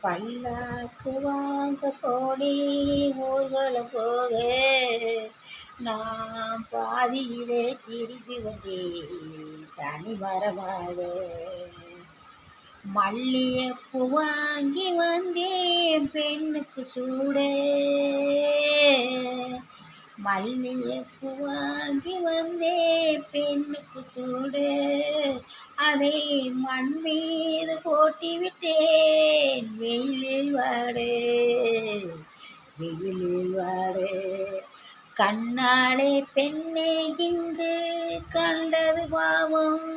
பல்லாக்கு வாங்க போனே ஊர்வலம் போக நான் பாதியிலே திரும்பி வந்தேன் தனி மரமாக. மல்லிகைப்பூ வாங்கி வந்தேன் பெண்ணுக்கு சூட, மல்லிகைப்பூ வாங்கி வந்தேன் பெண்ணுக்கு சூட, அதை மண் மீது போட்டி விட்டேன் வெயிலில் வாடு வெயிலில் வாடு. கண்ணாலே பெண்ணே இங்கு கண்டது பாவம்,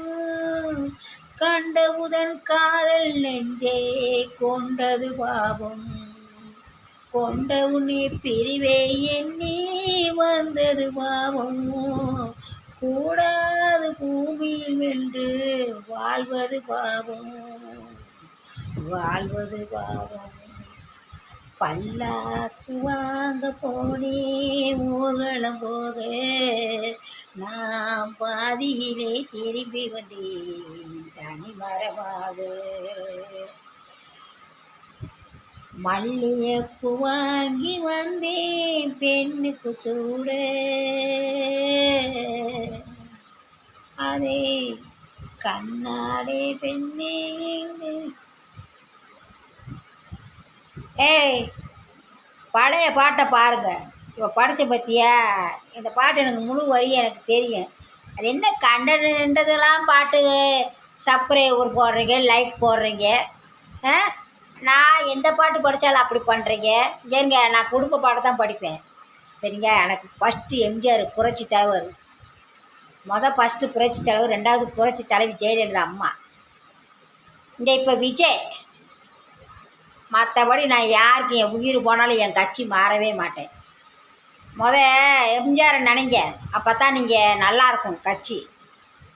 கண்டவுதன் காதல் நெஞ்சே கொண்டது பாவம், கொண்ட உன்னை பிரிவே எண்ணி வந்தது பாவம். கூடாது பூமியில் வென்று வாழ்வது பாவம், வாழ்வது பாவம். பல்லாக்கு வாங்க போனே ஊர்வலம் போக நான் பாதியிலே திரும்பி வந்தேன் தனி மரமாக. மல்லிகைப்பூ வாங்கி வந்தேன் பெண்ணுக்கு சூட, அதே கண்ணாடே பெண்ணே. ஏய், பழைய பாட்டை பாருங்க. இப்போ படித்த பற்றியா இந்த பாட்டு எனக்கு முழு வரியும் எனக்கு தெரியும். அது என்ன கண்டதெல்லாம் பாட்டு சப்ஸ்கிரைபர் போடுறீங்க, லைக் போடுறீங்க. நான் எந்த பாட்டு படித்தாலும் அப்படி பண்ணுறீங்க. ஏங்க நான் குடும்ப பாட்டை தான் படிப்பேன் சரிங்க. எனக்கு ஃபஸ்ட்டு எம்ஜிஆர் புரட்சி தலைவர், ஃபஸ்ட்டு புரட்சி தலைவர், ரெண்டாவது புரட்சி தலைவி ஜெயலலிதா அம்மா, இந்த இப்போ விஜய். மற்றபடி நான் யாருக்கு என் உயிர் போனாலும் என் கட்சி மாறவே மாட்டேன். எம்ஜிஆரை நினைங்க, அப்போ தான் நீங்கள் நல்லாயிருக்கும் கட்சி.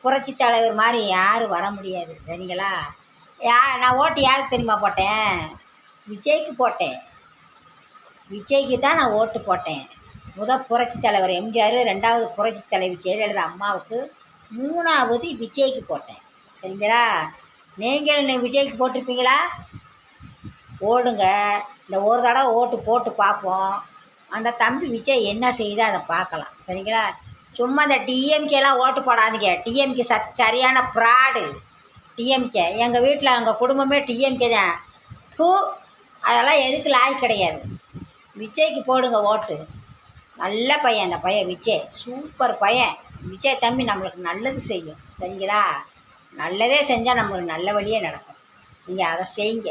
புரட்சி தலைவர் மாதிரி யாரும் வர முடியாது சரிங்களா. நான் ஓட்டு யாருக்கு தெரியுமா போட்டேன்? விஜய்க்கு போட்டேன். விஜய்க்கு தான் நான் ஓட்டு போட்டேன். புரட்சி தலைவர் எம்ஜிஆர், ரெண்டாவது புரட்சி தலைவி ஜெயலலிதா அம்மாவுக்கு, மூணாவது விஜய்க்கு போட்டேன் சரிங்களா. நீங்கள் என்ன விஜய்க்கு போட்டிருப்பீங்களா? ஓடுங்க, இந்த ஒரு தடவை ஓட்டு போட்டு பார்ப்போம். அந்த தம்பி விஜய் என்ன செய்யுதோ அதை பார்க்கலாம் சரிங்களா. சும்மா இந்த டிஎம்கேலாம் ஓட்டு போடாதீங்க. டிஎம்கே சரியான ஃப்ராடு. டிஎம்கே எங்கள் வீட்டில் எங்கள் குடும்பமே டிஎம்கே தான். அதெல்லாம் எதுக்கு லாய்க்கு கிடையாது. விஜய்க்கு போடுங்க ஓட்டு. நல்ல பையன் அந்த பையன் விஜய், சூப்பர் பையன் விஜய் தம்பி. நம்மளுக்கு நல்லது செய்யும் சரிங்களா. நல்லதே செஞ்சால் நம்மளுக்கு நல்ல வழியே நடக்கும். நீங்கள் அதை செய்யுங்க.